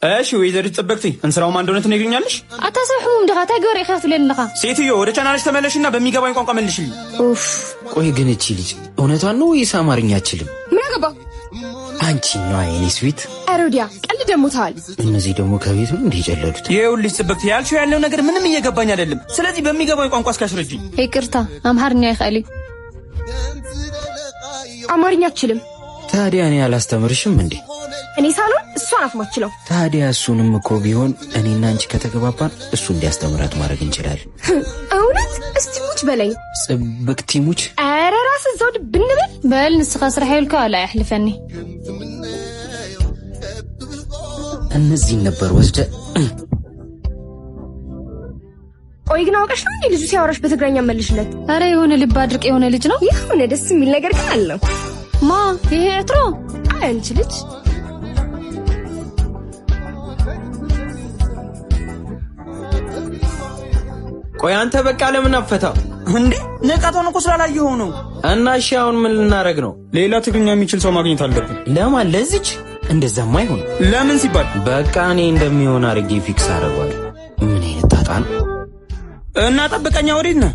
እሺ ወይዘሪት ጽበክቲ እንስራው ማን እንደሆነ ትነግሪኛለሽ? አታሰብሁም ደኻ ታገሪ ይኸፍትልልንኻ ሴትዮ ወደ ቻናልሽ ተመለሽና በሚገባኝ ቋንቋ መልሽልኝ። ኡፍ ቆይ ግን እቺ ልጅ እውነቷን ነው ወይስ አማርኛ አትችልም? ምን አገባው? አንቺ ነው አይኔ ስዊት አሮዲያ ቀልድ ደሞ ታል። እነዚህ ደግሞ ከቤት ነው እንዴ ጀለሉት? ይኸውልሽ ጽበክቲ ያልሽው ያለው ነገር ምንም እየገባኝ አይደለም። ስለዚህ በሚገባኝ ቋንቋ እስካሽረጂኝ። ይቅርታ አምሃርኛ ይኸሊ አማርኛ አትችልም። ታዲያ እኔ አላስተምርሽም እንዴ? እኔ ሳሎን እሷን አትማችለው። ታዲያ እሱንም እኮ ቢሆን እኔና አንቺ ከተገባባን እሱ እንዲያስተምራት ማድረግ እንችላለን። እውነት? እስቲ ሙች በለኝ ጽብክቲ ሙች። ኧረ ራስ እዛው ብንብል በል ንስኻ ስራሕ ይልካ አላ ያሕልፈኒ። እነዚህን ነበር ወስደ ቆይ ግን አውቀሽ ነው እንዴ ልጁ ሲያወራሽ በትግረኛ መልሽለት? አረ የሆነ ልብ አድርቅ የሆነ ልጅ ነው። የሆነ ደስ የሚል ነገር ግን አለው። ማ ይሄ እትሮ አንቺ ልጅ ቆይ አንተ በቃ ለምን አፈታው እንዴ? ንቀቷን እኮ ስላላየኸው ነው። እና እሺ አሁን ምን ልናረግ ነው? ሌላ ትግርኛ የሚችል ሰው ማግኘት አለብን። ለማን? ለዚች? እንደዛማ አይሆን። ለምን ሲባል በቃ እኔ እንደሚሆን አድርጌ ፊክስ አደርጋለሁ። ምን አይነት ጣጣ ነው? እና ጠብቀኛ ወዴት ነህ?